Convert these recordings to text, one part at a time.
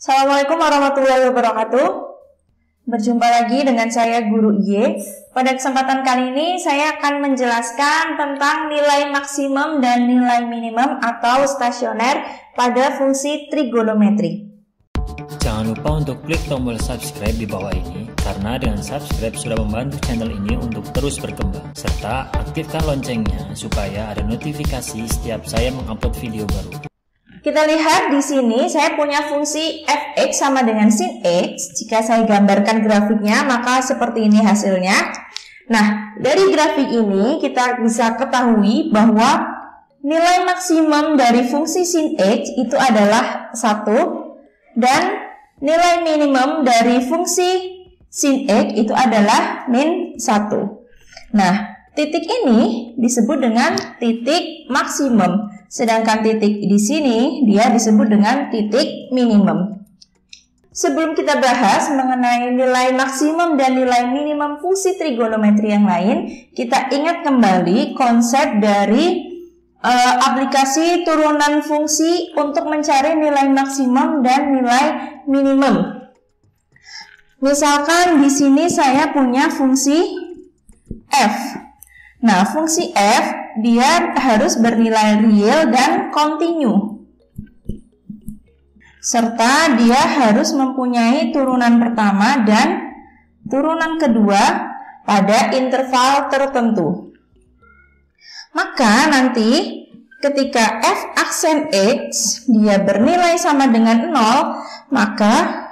Assalamualaikum warahmatullahi wabarakatuh. Berjumpa lagi dengan saya Guru Y. Pada kesempatan kali ini saya akan menjelaskan tentang nilai maksimum dan nilai minimum atau stasioner pada fungsi trigonometri. Jangan lupa untuk klik tombol subscribe di bawah ini, karena dengan subscribe sudah membantu channel ini untuk terus berkembang. Serta aktifkan loncengnya supaya ada notifikasi setiap saya mengupload video baru. Kita lihat di sini saya punya fungsi fx sama dengan sin x. Jika saya gambarkan grafiknya maka seperti ini hasilnya. Nah, dari grafik ini kita bisa ketahui bahwa nilai maksimum dari fungsi sin x itu adalah 1 dan nilai minimum dari fungsi sin x itu adalah min 1. Nah, titik ini disebut dengan titik maksimum. Sedangkan titik di sini dia disebut dengan titik minimum. Sebelum kita bahas mengenai nilai maksimum dan nilai minimum fungsi trigonometri yang lain, kita ingat kembali konsep dari aplikasi turunan fungsi untuk mencari nilai maksimum dan nilai minimum. Misalkan di sini saya punya fungsi f. Nah, fungsi f dia harus bernilai real dan kontinu. Serta dia harus mempunyai turunan pertama dan turunan kedua pada interval tertentu. Maka nanti ketika f aksen x dia bernilai sama dengan 0, maka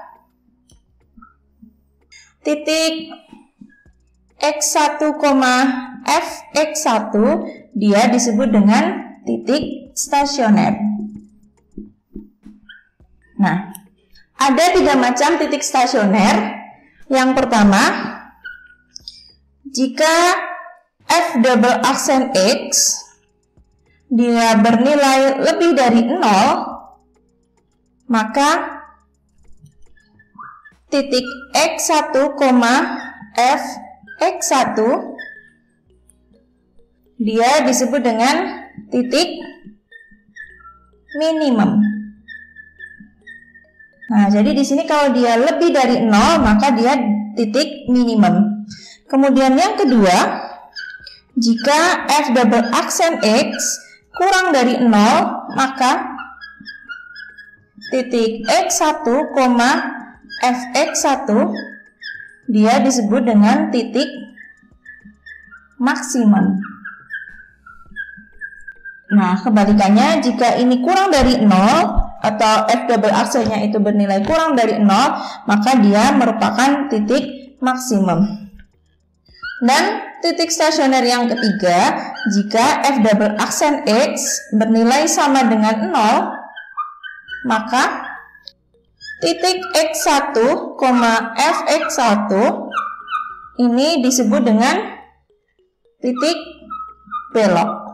titik x1, fx1 dia disebut dengan titik stasioner. Nah, ada 3 macam titik stasioner. Yang pertama, jika f double aksen x dia bernilai lebih dari 0, maka titik x1, fx1 dia disebut dengan titik minimum. Nah, jadi di sini kalau dia lebih dari 0 maka dia titik minimum. Kemudian yang kedua, jika f double aksen x kurang dari 0, maka titik x1, fx1 dia disebut dengan titik maksimum. Nah, kebalikannya jika ini kurang dari 0 atau f double aksennya itu bernilai kurang dari 0, maka dia merupakan titik maksimum. Dan titik stasioner yang ketiga, jika f double aksen x bernilai sama dengan 0, maka titik x1, fx1 ini disebut dengan titik belok.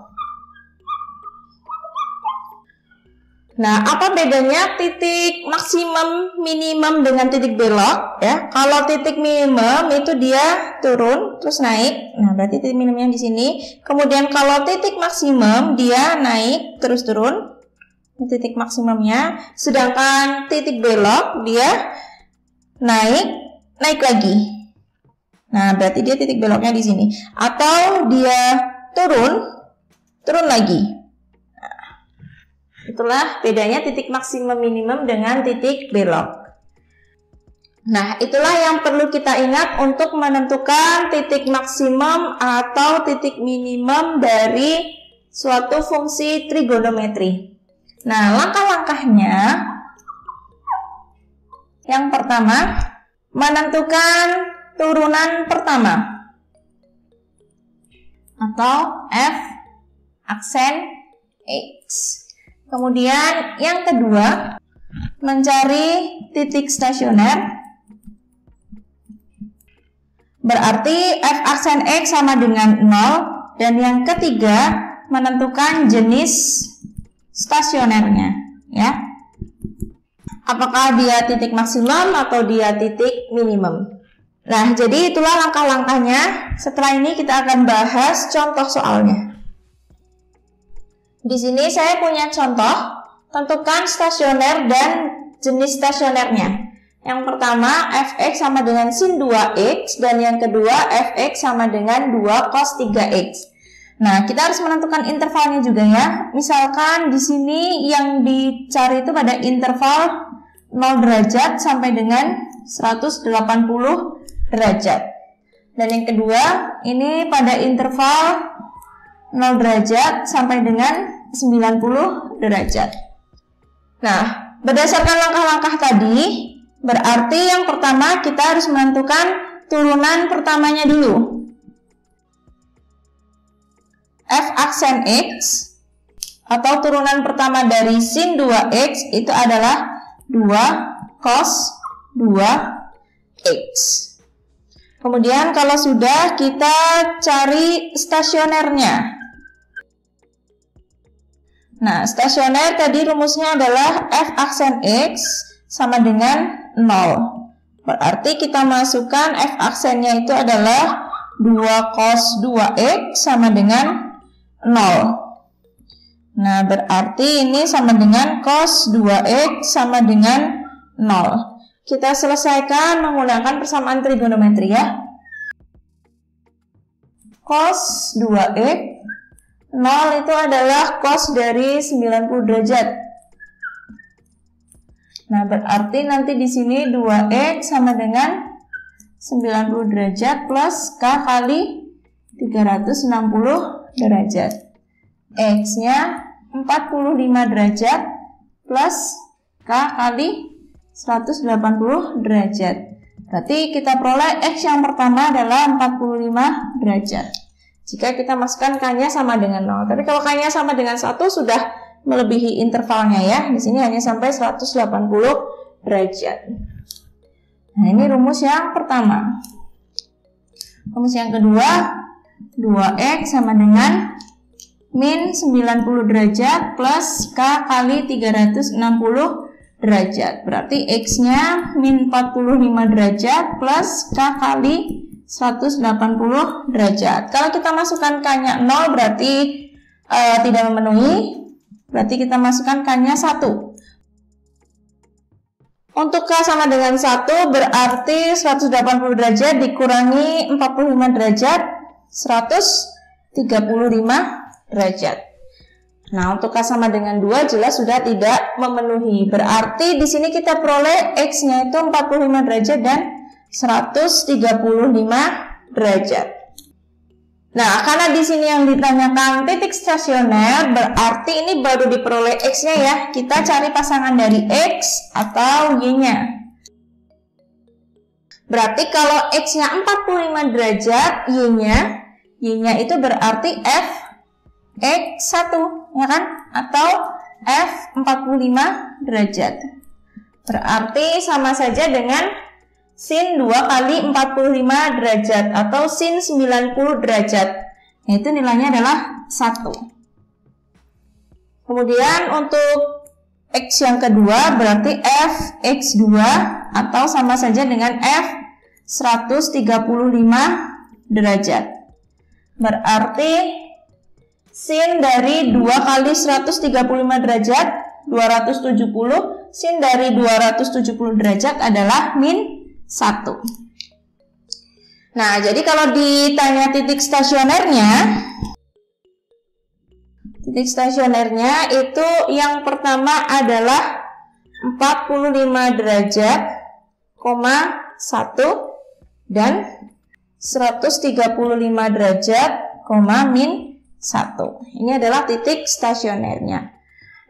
Nah, apa bedanya titik maksimum minimum dengan titik belok ya? Kalau titik minimum itu dia turun terus naik. Nah, berarti titik minimumnya di sini. Kemudian kalau titik maksimum dia naik terus turun. Ini titik maksimumnya. Sedangkan titik belok dia naik lagi. Nah, berarti dia titik beloknya di sini. Atau dia turun lagi. Itulah bedanya titik maksimum minimum dengan titik belok. Nah, itulah yang perlu kita ingat untuk menentukan titik maksimum atau titik minimum dari suatu fungsi trigonometri. Nah, langkah-langkahnya yang pertama, menentukan turunan pertama atau f aksen x. Kemudian yang kedua, mencari titik stasioner. Berarti f aksen x sama dengan 0. Dan yang ketiga, menentukan jenis stasionernya, ya. Apakah dia titik maksimum atau dia titik minimum. Nah, jadi itulah langkah-langkahnya. Setelah ini kita akan bahas contoh soalnya. Di sini saya punya contoh, tentukan stasioner dan jenis stasionernya. Yang pertama fx sama dengan sin 2x dan yang kedua fx sama dengan 2 cos 3x. Nah, kita harus menentukan intervalnya juga ya. Misalkan di sini yang dicari itu pada interval 0 derajat sampai dengan 180 derajat. Dan yang kedua, ini pada interval 0 derajat sampai dengan 90 derajat. Nah, berdasarkan langkah-langkah tadi, berarti yang pertama kita harus menentukan turunan pertamanya dulu. F aksen X atau turunan pertama dari sin 2x itu adalah 2 cos 2x. Kemudian kalau sudah, kita cari stasionernya. Nah, stasioner tadi rumusnya adalah F aksen X sama dengan 0. Berarti kita masukkan F aksennya itu adalah 2 cos 2x sama dengan 0. Nah, berarti ini sama dengan cos 2x sama dengan 0. Kita selesaikan menggunakan persamaan trigonometri ya. Cos 2x 0 itu adalah cos dari 90 derajat. Nah, berarti nanti di sini 2x sama dengan 90 derajat plus k kali 360 derajat. X-nya 45 derajat plus k kali 180 derajat. Berarti kita peroleh X yang pertama adalah 45 derajat. Jika kita masukkan K-nya sama dengan 0. Tapi kalau K-nya sama dengan 1 sudah melebihi intervalnya ya. Di sini hanya sampai 180 derajat. Nah, ini rumus yang pertama. Rumus yang kedua, 2X sama dengan min 90 derajat plus K kali 360 derajat. Berarti X-nya min 45 derajat plus K kali 180 derajat. Kalau kita masukkan K-nya 0 berarti tidak memenuhi. Berarti kita masukkan K-nya 1. Untuk K sama dengan 1 berarti 180 derajat dikurangi 45 derajat 135 derajat. Nah, untuk K sama dengan 2 jelas sudah tidak memenuhi. Berarti di sini kita peroleh X-nya itu 45 derajat dan 135 derajat. Nah, karena di sini yang ditanyakan titik stasioner, berarti ini baru diperoleh X-nya ya. Kita cari pasangan dari X atau Y-nya. Berarti kalau X-nya 45 derajat, Y-nya itu berarti F X1, ya kan? Atau F45 derajat. Berarti sama saja dengan sin 2 kali 45 derajat atau sin 90 derajat. Itu nilainya adalah 1. Kemudian untuk X yang kedua berarti F X2 atau sama saja dengan F 135 derajat. Berarti sin dari 2 kali 135 derajat 270, sin dari 270 derajat adalah min 1. Nah, jadi kalau ditanya titik stasionernya itu yang pertama adalah 45 derajat, 1 dan 135 derajat, min 1. Ini adalah titik stasionernya.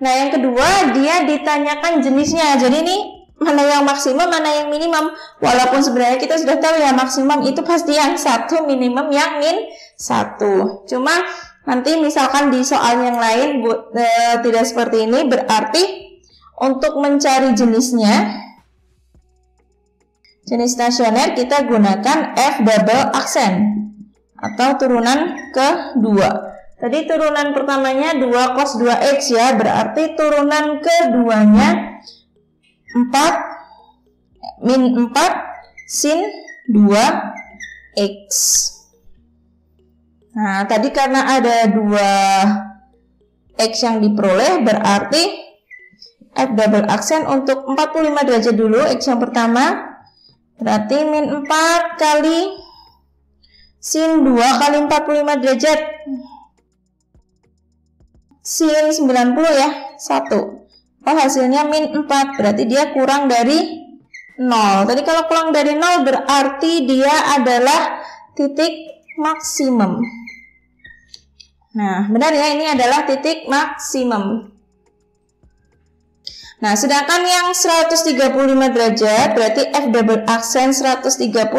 Nah, yang kedua dia ditanyakan jenisnya. Jadi ini mana yang maksimum, mana yang minimum. Walaupun sebenarnya kita sudah tahu ya maksimum itu pasti yang 1, minimum yang min 1. Cuma nanti misalkan di soal yang lain tidak seperti ini. Berarti untuk mencari jenisnya, jenis stasioner kita gunakan F double aksen atau turunan kedua. Tadi turunan pertamanya 2 cos 2x ya, berarti turunan keduanya 4 sin 2x. Nah, tadi karena ada 2 x yang diperoleh, berarti F double aksen untuk 45 derajat dulu, X yang pertama. Berarti min 4 kali sin 2 kali 45 derajat. Sin 90 ya, 1. Oh, hasilnya min 4, berarti dia kurang dari 0. Tadi kalau kurang dari 0 berarti dia adalah titik maksimum. Nah, benar ya, ini adalah titik maksimum. Nah, sedangkan yang 135 derajat berarti F double aksen 135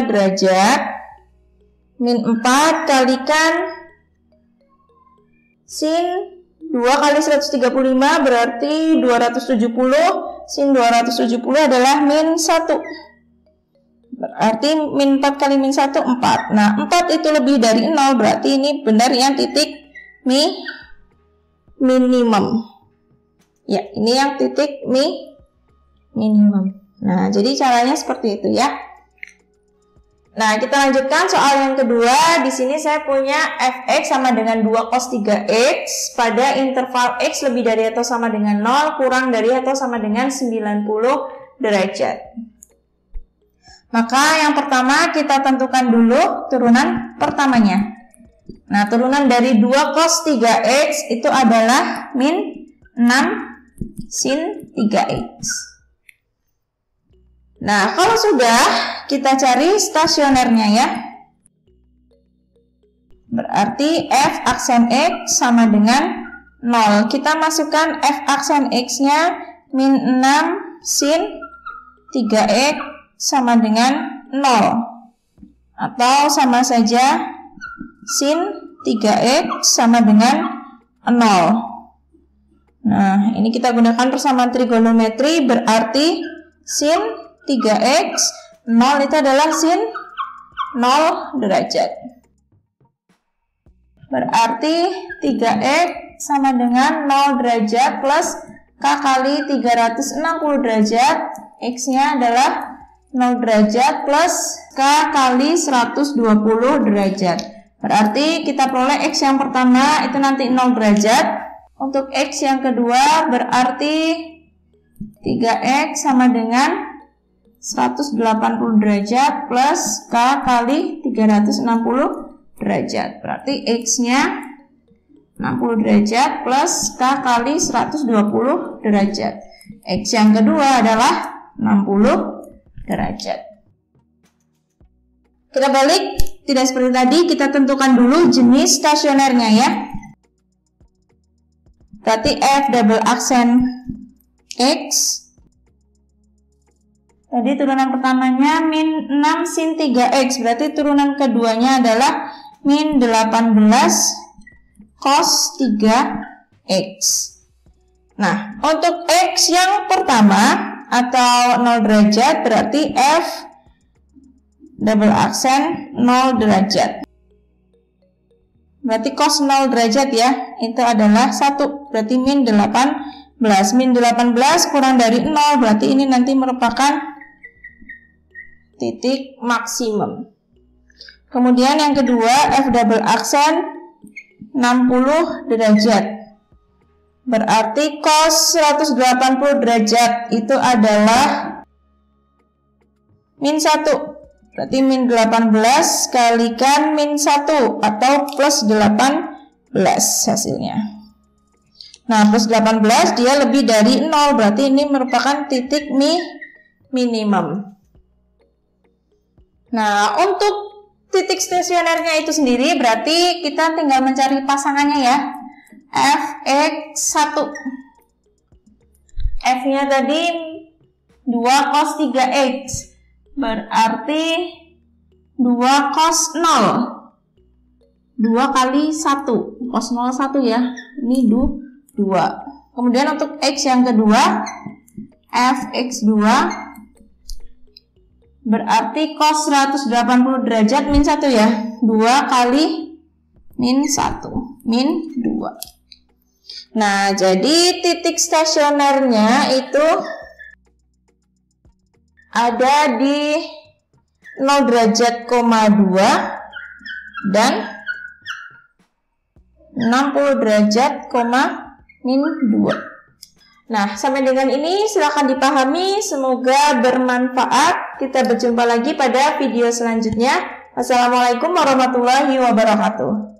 derajat min 4 kalikan sin 2 kali 135 berarti 270. Sin 270 adalah min 1. Berarti min 4 kali min 1 4. Nah, 4 itu lebih dari 0, berarti ini benar yang titik minimum. Ya, ini yang titik minimum. Nah, jadi caranya seperti itu ya. Nah, kita lanjutkan soal yang kedua. Di sini saya punya fx sama dengan 2 cos 3x pada interval x lebih dari atau sama dengan 0, kurang dari atau sama dengan 90 derajat. Maka yang pertama kita tentukan dulu turunan pertamanya. Nah, turunan dari 2 cos 3x itu adalah min 6 sin 3x. Nah, kalau sudah, kita cari stasionernya ya. Berarti f aksen x sama dengan 0. Kita masukkan f aksen x-nya min 6 sin 3x sama dengan 0. Atau sama saja sin 3x sama dengan 0. Nah, ini kita gunakan persamaan trigonometri, berarti sin 3x 0 itu adalah sin 0 derajat. Berarti 3x sama dengan 0 derajat plus K kali 360 derajat. X-nya adalah 0 derajat plus K kali 120 derajat. Berarti kita peroleh X yang pertama itu nanti 0 derajat. Untuk X yang kedua berarti 3X sama dengan 180 derajat plus K kali 360 derajat. Berarti X-nya 60 derajat plus K kali 120 derajat. X yang kedua adalah 60 derajat. Kita balik, tidak seperti tadi, kita tentukan dulu jenis stasionernya ya. Berarti F double aksen X. Tadi turunan pertamanya min 6 sin 3X. Berarti turunan keduanya adalah min 18 cos 3X. Nah, untuk X yang pertama atau 0 derajat berarti F double aksen 0 derajat. Berarti cos 0 derajat ya, itu adalah 1, berarti min 18. Min 18 kurang dari 0, berarti ini nanti merupakan titik maksimum. Kemudian yang kedua, F double aksen 60 derajat. Berarti cos 180 derajat itu adalah min 1. Berarti min 18 kalikan min 1 atau plus 18 hasilnya. Nah, plus 18 dia lebih dari 0, berarti ini merupakan titik minimum. Nah, untuk titik stasionernya itu sendiri berarti kita tinggal mencari pasangannya ya. Fx1. F-nya tadi 2 cos 3x. Berarti 2 cos 0. 2 kali 1. Cos 0 1 ya. Ini 2. Kemudian untuk X yang kedua, Fx2. Berarti cos 180 derajat min 1 ya. 2 kali min 1. Min 2. Nah, jadi titik stasionernya itu ada di 0 derajat, 2 dan 60 derajat, min 2. Nah, sampai dengan ini silakan dipahami, semoga bermanfaat. Kita berjumpa lagi pada video selanjutnya. Wassalamualaikum warahmatullahi wabarakatuh.